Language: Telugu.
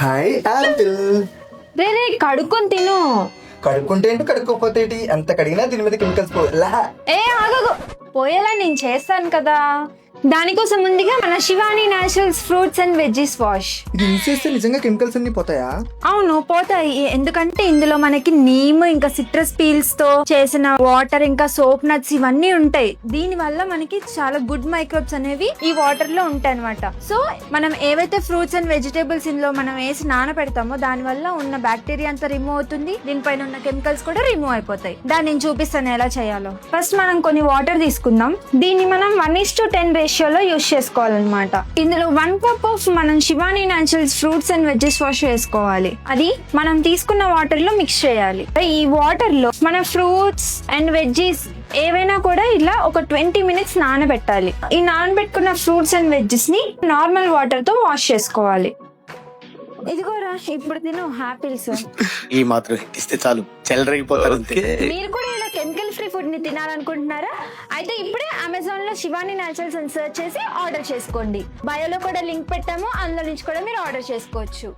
Hi apple. రే కడుక్కొని తిను. కడుక్కుంటే ఏంటి, కడుక్కోపోతే ఏంటి? ఎంత కడిగినా దీని మీద కెమికల్స్ పోలా. ఆగదు, పోయేలా నేను చేస్తాను కదా. దానికోసం ముందుగా మన Shivani naturals fruits and veggies wash. ఇది యూజ్ చేస్తే నిజంగా కెమికల్స్ అన్ని పోతాయా? అవును పోతాయి, ఎందుకంటే ఇందులో మనకి నీమ్ ఇంకా సిట్రస్ పీల్స్ తో చేసిన వాటర్ ఇంకా సోప్ నట్స్ ఇవన్నీ ఉంటాయి. దీని వల్ల మనకి చాలా గుడ్ మైక్రోబ్స్ అనేవి ఈ వాటర్ లో ఉంటాయి అనమాట. సో మనం ఏవైతే ఫ్రూట్స్ అండ్ వెజిటేబుల్స్ ఇందులో మనం వేసి నానబెడతామో దాని వల్ల ఉన్న బ్యాక్టీరియా అంతా రిమూవ్ అవుతుంది, దీనిపైన ఉన్న కెమికల్స్ కూడా రిమూవ్ అయిపోతాయి. దాన్ని నేను చూపిస్తాను ఎలా చేయాలో. ఫస్ట్ మనం కొన్ని వాటర్ తీసుకుందాం. దీన్ని మనం 1:10 రేషియోలో యూస్ చేసుకోవాలన్నమాట. ఇందులో 1 కప్ ఆఫ్ మనం Shivani naturals fruits and veggies wash వేసుకోవాలి. అది మనం తీసుకున్న వాటర్ లో మిక్స్ చేయాలి. ఈ వాటర్ లో మన ఫ్రూట్స్ అండ్ వెజ్జీస్ ఏవైనా కూడా ఇలా ఒక 20 మినిట్స్ నానబెట్టాలి. ఈ నానబెట్టుకున్న ఫ్రూట్స్ అండ్ వెజ్జెస్ ని నార్మల్ వాటర్ తో వాష్ చేసుకోవాలి. ఇదిగోరా ఇప్పుడు తిను ఆపిల్స్. ఈ మాత్రం ఇస్తే చాలు, చెలరేగిపోతారు. మీరు కూడా ఇలా కెమికల్ ఫ్రీ ఫుడ్ ని తినాలనుకుంటున్నారా? అయితే ఇప్పుడే అమెజాన్ లో శివాని న్యాచురల్స్ అని సెర్చ్ చేసి ఆర్డర్ చేసుకోండి. బయోలో కూడా లింక్ పెట్టాము, అందులో నుంచి కూడా మీరు ఆర్డర్ చేసుకోవచ్చు.